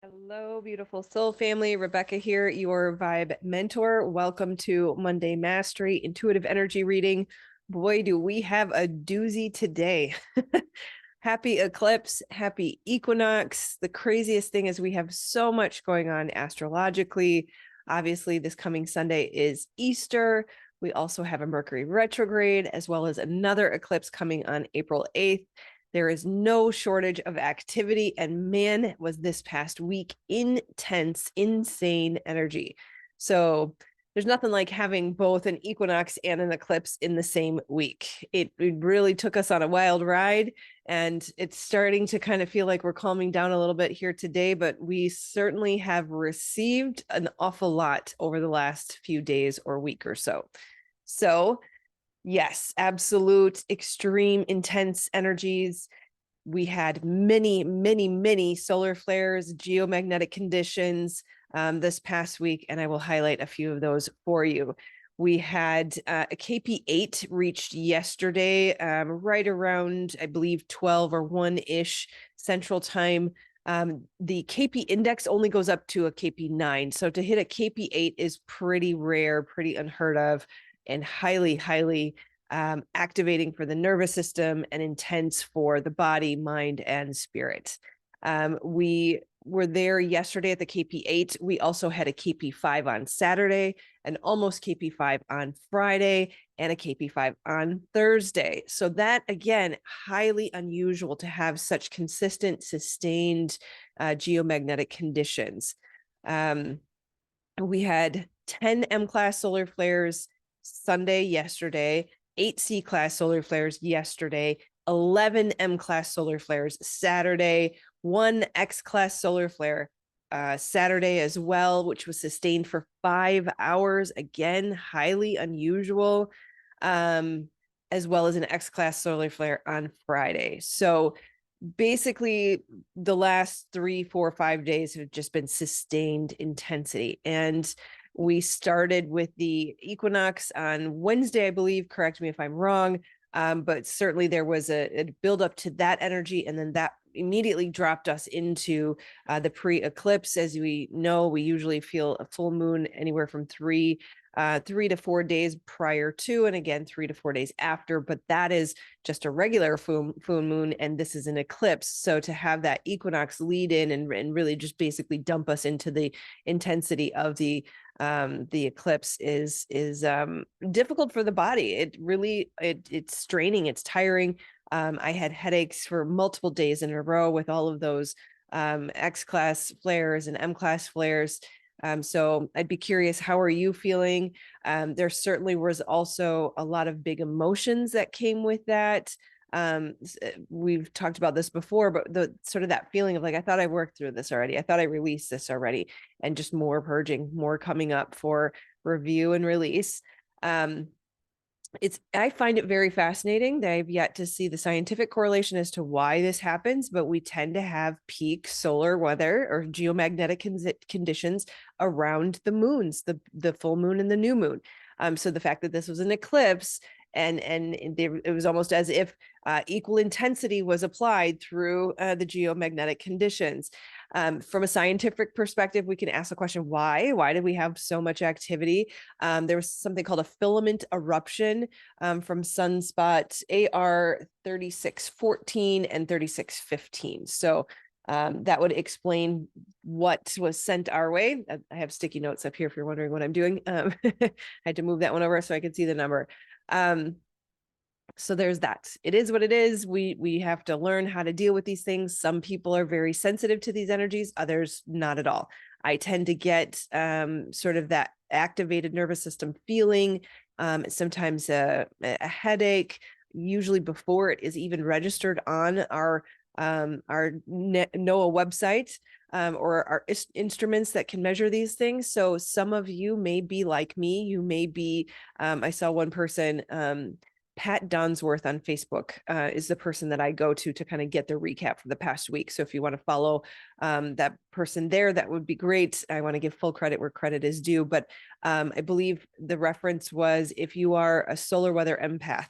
Hello, beautiful soul family. Rebecca here, your vibe mentor. Welcome to Monday Mastery Intuitive Energy Reading. Boy, do we have a doozy today. Happy eclipse, happy equinox. The craziest thing is we have so much going on astrologically. Obviously, this coming Sunday is Easter. We also have a Mercury retrograde, as well as another eclipse coming on April 8th. There is no shortage of activity, and man, was this past week intense, insane energy. So there's nothing like having both an equinox and an eclipse in the same week. It really took us on a wild ride, and it's starting to kind of feel like we're calming down a little bit here today, but we certainly have received an awful lot over the last few days or week or so. So yes, absolute extreme intense energies. We had many solar flares, geomagnetic conditions this past week, and I will highlight a few of those for you. We had a KP8 reached yesterday, right around, I believe, 12 or 1-ish Central Time. The KP index only goes up to a KP9. So to hit a KP8 is pretty rare, pretty unheard of, and highly activating for the nervous system and intense for the body, mind, and spirit. We were there yesterday at the KP8. We also had a KP5 on Saturday, an almost KP5 on Friday, and a KP5 on Thursday. So that, again, highly unusual to have such consistent, sustained geomagnetic conditions. We had 10 M-class solar flares Sunday, yesterday, 8 C-class solar flares yesterday, 11 M-class solar flares Saturday, 1 X-class solar flare Saturday as well, which was sustained for 5 hours. Again, highly unusual, as well as an X-class solar flare on Friday. So basically the last 3, 4, 5 days have just been sustained intensity. And we started with the equinox on Wednesday, I believe. Correct me if I'm wrong. But certainly there was a build up to that energy, and then that immediately dropped us into the pre-eclipse. As we know, we usually feel a full moon anywhere from 3 to 4 days prior to, and again 3 to 4 days after. But that is just a regular full moon, and this is an eclipse. So to have that equinox lead in and really just basically dump us into the intensity of the eclipse is difficult for the body. It's straining, it's tiring. I had headaches for multiple days in a row with all of those X-class flares and M-class flares. So I'd be curious, how are you feeling? There certainly was also a lot of big emotions that came with that. We've talked about this before, but the sort of that feeling of like, I thought I worked through this already. I thought I released this already, and just more purging, more coming up for review and release. I find it very fascinating that I've yet to see the scientific correlation as to why this happens, but we tend to have peak solar weather or geomagnetic conditions around the moons, the full moon and the new moon. So the fact that this was an eclipse, and it was almost as if equal intensity was applied through the geomagnetic conditions. From a scientific perspective, we can ask the question, why? Why did we have so much activity? There was something called a filament eruption from sunspot AR 3614 and 3615. So that would explain what was sent our way. I have sticky notes up here if you're wondering what I'm doing. I had to move that one over so I could see the number. So there's that. It is what it is. We have to learn how to deal with these things. Some people are very sensitive to these energies, others not at all. I tend to get sort of that activated nervous system feeling, sometimes a headache, usually before it is even registered on our NOAA website, or our instruments that can measure these things. So some of you may be like me. You may be, I saw one person, Pat Donsworth on Facebook is the person that I go to kind of get the recap for the past week. So if you want to follow that person there, that would be great. I want to give full credit where credit is due, but I believe the reference was if you are a solar weather empath.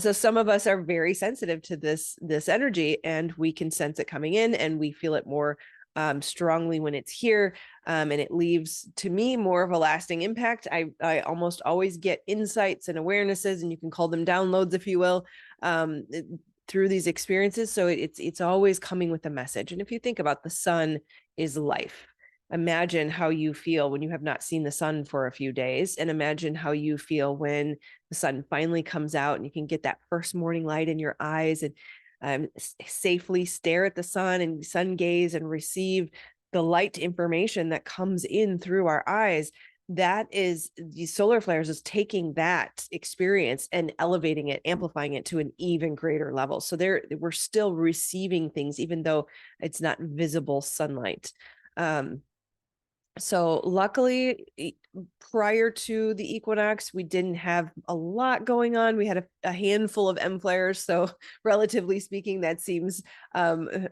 So some of us are very sensitive to this energy, and we can sense it coming in, and we feel it more strongly when it's here, and it leaves, to me, more of a lasting impact. I almost always get insights and awarenesses, and you can call them downloads, if you will, through these experiences. So it's always coming with a message. And if you think about, the sun is life. Imagine how you feel when you have not seen the sun for a few days, and imagine how you feel when the sun finally comes out and you can get that first morning light in your eyes, and safely stare at the sun and sun gaze and receive the light information that comes in through our eyes. That is, these solar flares is taking that experience and elevating it, amplifying it to an even greater level. So we're still receiving things, even though it's not visible sunlight. So luckily, prior to the equinox, we didn't have a lot going on. We had a handful of M flares. So relatively speaking, that seems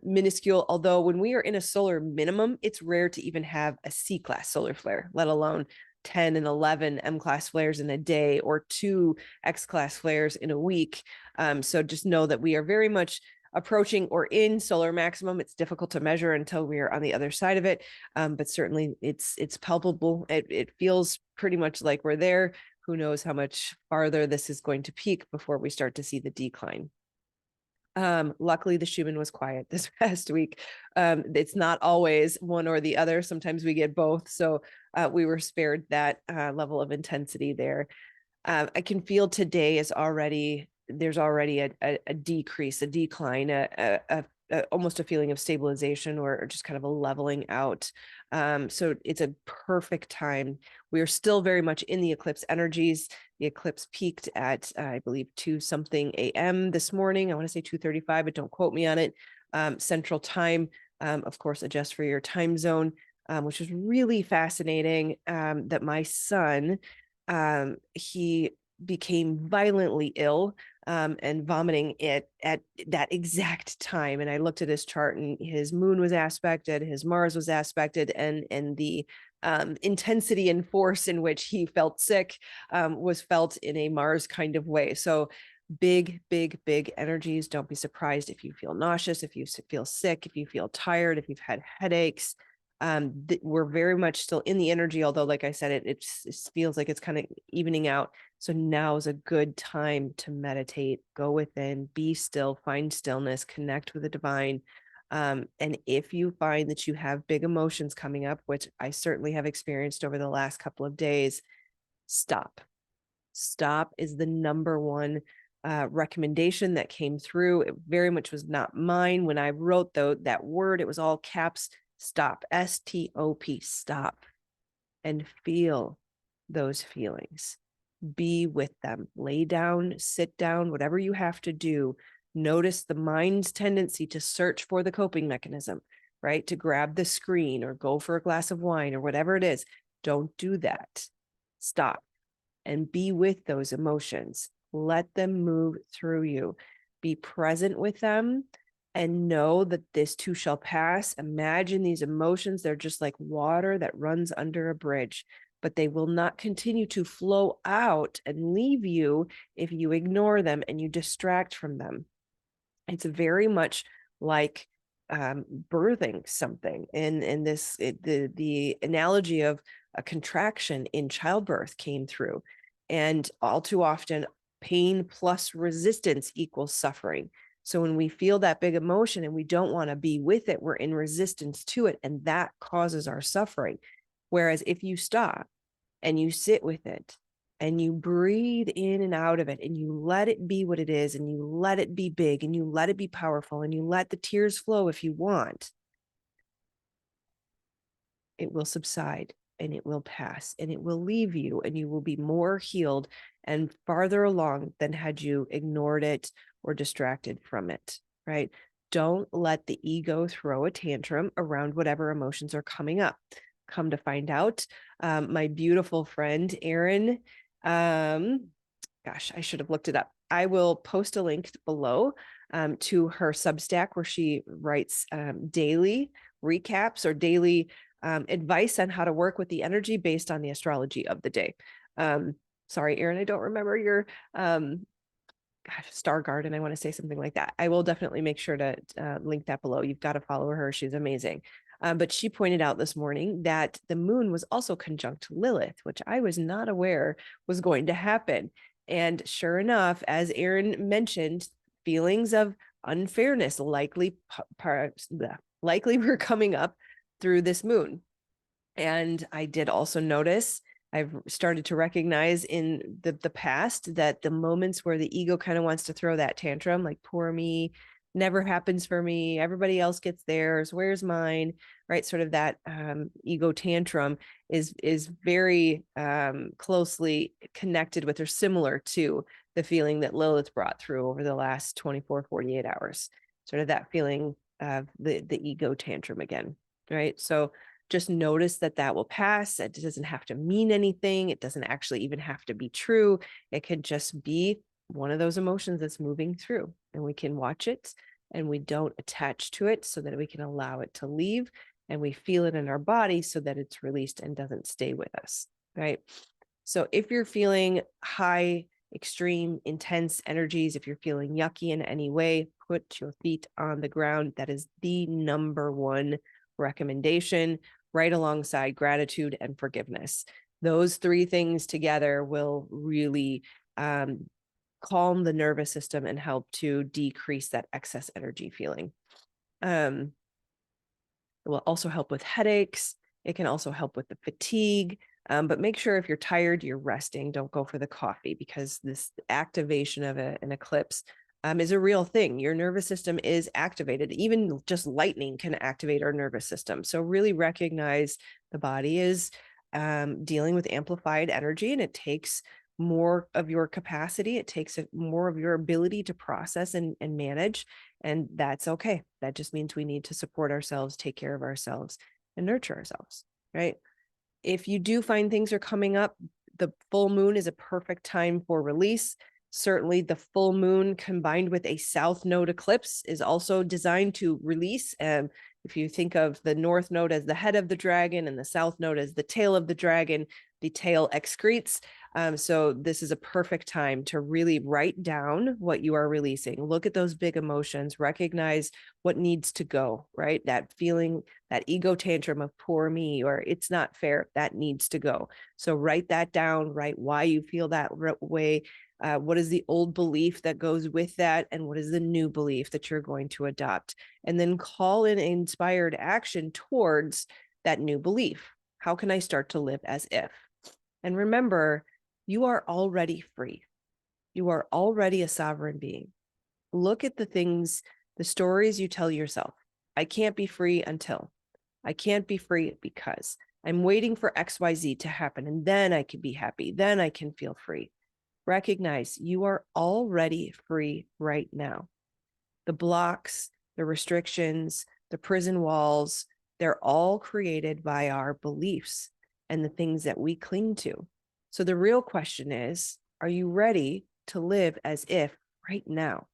minuscule. Although when we are in a solar minimum, it's rare to even have a C-class solar flare, let alone 10 and 11 M-class flares in a day, or 2 X-class flares in a week. So just know that we are very much approaching or in solar maximum. It's difficult to measure until we are on the other side of it, but certainly it's palpable. It feels pretty much like we're there. Who knows how much farther this is going to peak before we start to see the decline. Luckily, the Schumann was quiet this past week. It's not always one or the other. Sometimes we get both. So we were spared that level of intensity there. I can feel today is already, there's already a decrease, a decline, almost a feeling of stabilization, or just kind of a leveling out. So it's a perfect time. We are still very much in the eclipse energies. The eclipse peaked at, I believe, 2 something a.m. this morning. I want to say 2:35, but don't quote me on it. Central time, of course, adjust for your time zone, which is really fascinating, that my son, he became violently ill, and vomiting it at that exact time. And I looked at his chart, and his moon was aspected, his Mars was aspected, and the intensity and force in which he felt sick was felt in a Mars kind of way. So big, big, big energies. Don't be surprised if you feel nauseous, if you feel sick, if you feel tired, if you've had headaches. We're very much still in the energy, although, like I said, it feels like it's kind of evening out. So now is a good time to meditate, go within, be still, find stillness, connect with the divine. And if you find that you have big emotions coming up, which I certainly have experienced over the last couple of days, stop. Stop is the number one recommendation that came through. It very much was not mine. When I wrote that word, it was all caps. Stop, S-T-O-P, stop, and feel those feelings. Be with them. Lay down, sit down, whatever you have to do. Notice the mind's tendency to search for the coping mechanism, right? To grab the screen or go for a glass of wine or whatever it is. Don't do that. Stop and be with those emotions. Let them move through you. Be present with them and know that this too shall pass. Imagine these emotions. They're just like water that runs under a bridge, but they will not continue to flow out and leave you if you ignore them and you distract from them. It's very much like birthing something. And the analogy of a contraction in childbirth came through. And all too often, pain plus resistance equals suffering. So when we feel that big emotion and we don't want to be with it, we're in resistance to it, and that causes our suffering. Whereas if you stop and you sit with it and you breathe in and out of it and you let it be what it is, and you let it be big, and you let it be powerful, and you let the tears flow if you want, it will subside and it will pass and it will leave you, and you will be more healed and farther along than had you ignored it or distracted from it, right? Don't let the ego throw a tantrum around whatever emotions are coming up. Come to find out, my beautiful friend, Erin, gosh, I should have looked it up. I will post a link below to her Substack, where she writes daily recaps or daily advice on how to work with the energy based on the astrology of the day. Sorry, Erin, I don't remember your Star Garden. I want to say something like that. I will definitely make sure to link that below. You've got to follow her. She's amazing. But she pointed out this morning that the moon was also conjunct Lilith, which I was not aware was going to happen. And sure enough, as Erin mentioned, feelings of unfairness likely were coming up through this moon. And I did also notice, I've started to recognize in the past that the moments where the ego kind of wants to throw that tantrum, like poor me, never happens for me, everybody else gets theirs, where's mine, right? Sort of that ego tantrum is very closely connected with or similar to the feeling that Lilith brought through over the last 24, 48 hours, sort of that feeling of the ego tantrum again, right? So just notice that will pass. It doesn't have to mean anything. It doesn't actually even have to be true. It could just be one of those emotions that's moving through, and we can watch it and we don't attach to it so that we can allow it to leave, and we feel it in our body so that it's released and doesn't stay with us, right? So if you're feeling high, extreme, intense energies, if you're feeling yucky in any way, put your feet on the ground. That is the number one recommendation, right alongside gratitude and forgiveness. Those three things together will really calm the nervous system and help to decrease that excess energy feeling. It will also help with headaches. It can also help with the fatigue. But make sure if you're tired, you're resting. Don't go for the coffee, because this activation of an eclipse is a real thing. Your nervous system is activated. Even just lightning can activate our nervous system. So really recognize the body is dealing with amplified energy, and it takes more of your capacity. It takes more of your ability to process and manage. And that's okay. That just means we need to support ourselves, take care of ourselves, and nurture ourselves, right? If you do find things are coming up, the full moon is a perfect time for release. Certainly the full moon combined with a south node eclipse is also designed to release. If you think of the north node as the head of the dragon and the south node as the tail of the dragon, the tail excretes. So this is a perfect time to really write down what you are releasing. Look at those big emotions, recognize what needs to go, right? That feeling, that ego tantrum of poor me, or it's not fair, that needs to go. So write that down, write why you feel that way. What is the old belief that goes with that? And what is the new belief that you're going to adopt? And then call in inspired action towards that new belief. How can I start to live as if? And remember, you are already free. You are already a sovereign being. Look at the things, the stories you tell yourself. I can't be free until. I can't be free because. I'm waiting for XYZ to happen, and then I can be happy. Then I can feel free. Recognize you are already free right now. The blocks, the restrictions, the prison walls, they're all created by our beliefs and the things that we cling to. So the real question is, are you ready to live as if right now?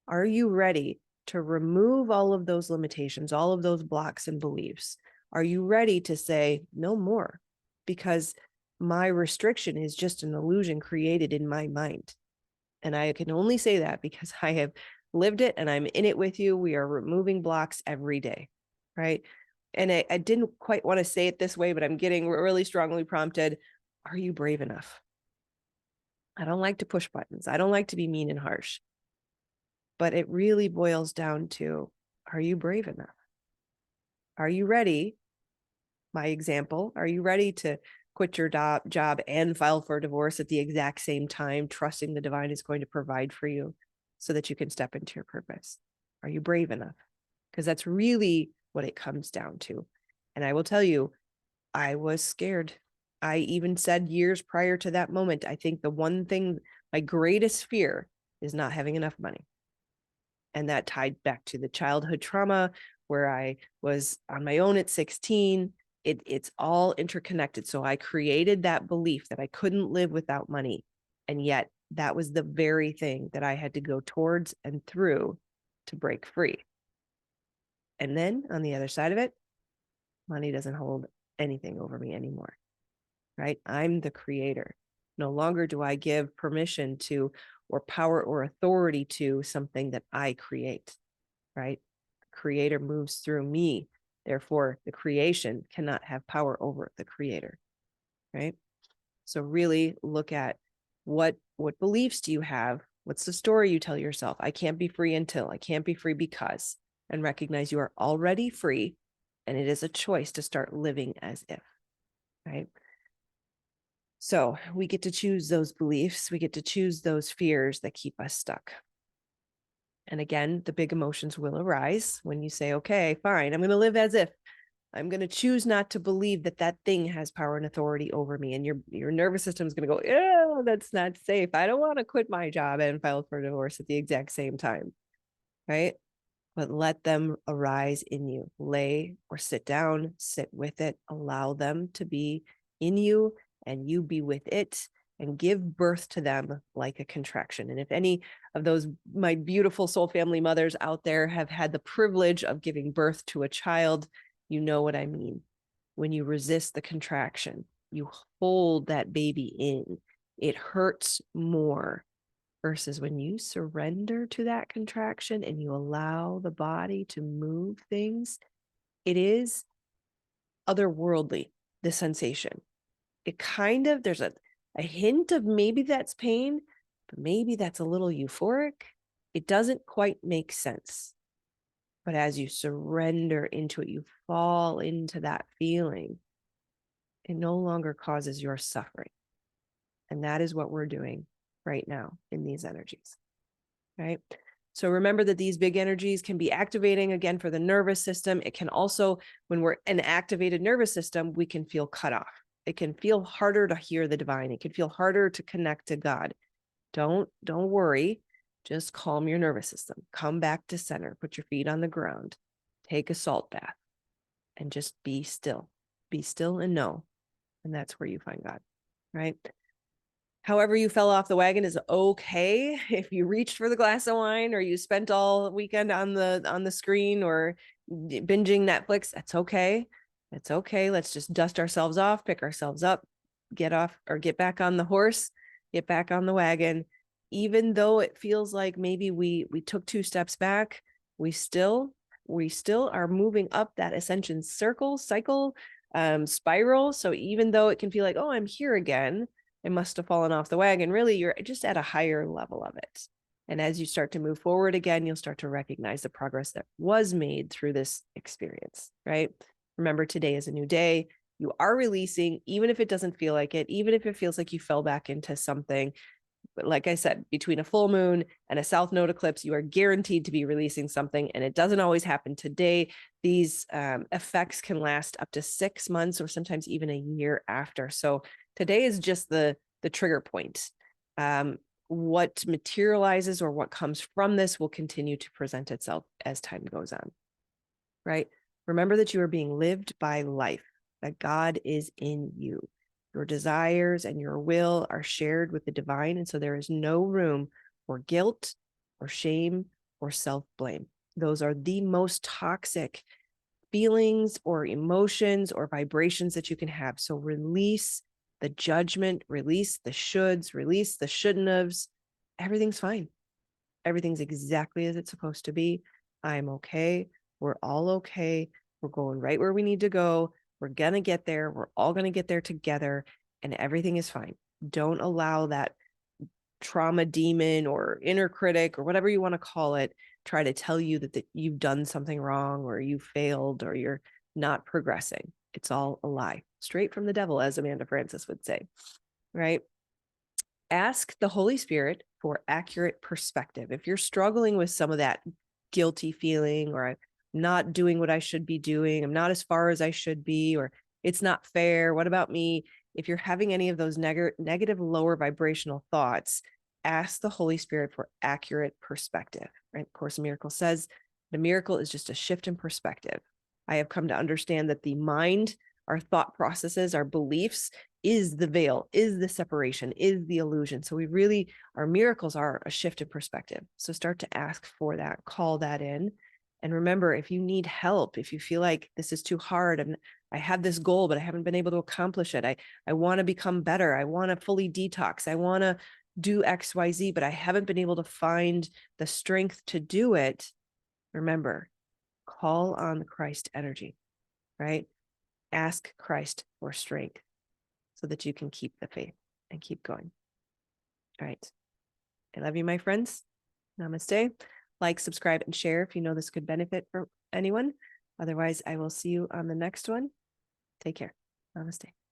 Are you ready to remove all of those limitations, all of those blocks and beliefs? Are you ready to say no more? Because my restriction is just an illusion created in my mind. And I can only say that because I have lived it and I'm in it with you. We are removing blocks every day, right? And I didn't quite want to say it this way, but I'm getting really strongly prompted. Are you brave enough? I don't like to push buttons. I don't like to be mean and harsh. But it really boils down to, are you brave enough? Are you ready? My example, are you ready to quit your job and file for divorce at the exact same time, trusting the divine is going to provide for you so that you can step into your purpose? Are you brave enough? Because that's really what it comes down to. And I will tell you, I was scared. I even said years prior to that moment, I think the one thing, my greatest fear is not having enough money. And that tied back to the childhood trauma where I was on my own at 16. It's all interconnected. So I created that belief that I couldn't live without money. And yet that was the very thing that I had to go towards and through to break free. And then on the other side of it, money doesn't hold anything over me anymore, right? I'm the creator. No longer do I give permission to, or power or authority to something that I create, right? The creator moves through me Therefore, the creation cannot have power over the creator, right? So really look at what beliefs do you have? What's the story you tell yourself? I can't be free until, I can't be free because, and recognize you are already free, and it is a choice to start living as if, right? So we get to choose those beliefs. We get to choose those fears that keep us stuck. And again, the big emotions will arise when you say, okay, fine, I'm going to live as if. I'm going to choose not to believe that that thing has power and authority over me. And your nervous system is going to go, yeah, that's not safe. I don't want to quit my job and file for divorce at the exact same time, right? But let them arise in you. Lay or sit down, sit with it, allow them to be in you and you be with it, and give birth to them like a contraction. And if any of those, my beautiful soul family mothers out there, have had the privilege of giving birth to a child, you know what I mean. When you resist the contraction, you hold that baby in, it hurts more versus when you surrender to that contraction and you allow the body to move things. It is otherworldly, the sensation. It kind of, there's a hint of maybe that's pain, but maybe that's a little euphoric. It doesn't quite make sense. But as you surrender into it, you fall into that feeling. It no longer causes your suffering. And that is what we're doing right now in these energies, right? So remember that these big energies can be activating again for the nervous system. It can also, when we're an activated nervous system, we can feel cut off. It can feel harder to hear the divine. It can feel harder to connect to God. Don't worry. Just calm your nervous system. Come back to center. Put your feet on the ground. Take a salt bath and just be still. Be still and know. And that's where you find God, right? However you fell off the wagon is okay. If you reached for the glass of wine or you spent all weekend on the screen or binging Netflix, that's okay. It's okay. Let's just dust ourselves off, pick ourselves up, get off or get back on the horse, get back on the wagon. Even though it feels like maybe we took 2 steps back, we still are moving up that ascension cycle, spiral. So even though it can feel like, oh, I'm here again, it must have fallen off the wagon. Really, you're just at a higher level of it. And as you start to move forward again, you'll start to recognize the progress that was made through this experience, right? Remember, today is a new day. You are releasing, even if it doesn't feel like it, even if it feels like you fell back into something. But like I said, between a full moon and a south node eclipse, you are guaranteed to be releasing something. And it doesn't always happen today. These effects can last up to 6 months or sometimes even a year after. So today is just the trigger point. What materializes or what comes from this will continue to present itself as time goes on, right? Remember that you are being lived by life, that God is in you. Your desires and your will are shared with the divine. And so there is no room for guilt or shame or self-blame. Those are the most toxic feelings or emotions or vibrations that you can have. So release the judgment, release the shoulds, release the shouldn't haves. Everything's fine. Everything's exactly as it's supposed to be. I'm okay. We're all okay. We're going right where we need to go. We're going to get there. We're all going to get there together, and everything is fine. Don't allow that trauma demon or inner critic or whatever you want to call it try to tell you that you've done something wrong or you failed or you're not progressing. It's all a lie, straight from the devil, as Amanda Francis would say, right? Ask the Holy Spirit for accurate perspective. If you're struggling with some of that guilty feeling, or I'm not doing what I should be doing, I'm not as far as I should be, or it's not fair, what about me? If you're having any of those negative lower vibrational thoughts, ask the Holy Spirit for accurate perspective, right? Course in Miracles says the miracle is just a shift in perspective. I have come to understand that the mind, our thought processes, our beliefs is the veil, is the separation, is the illusion. So our miracles are a shift in perspective. So start to ask for that, call that in. And remember, if you need help, if you feel like this is too hard and I have this goal, but I haven't been able to accomplish it. I want to become better. I want to fully detox. I want to do X, Y, Z, but I haven't been able to find the strength to do it. Remember, call on the Christ energy. right? Ask Christ for strength so that you can keep the faith and keep going. All right. I love you, my friends. Namaste. Like, subscribe, and share if you know this could benefit for anyone. Otherwise, I will see you on the next one. Take care. Namaste.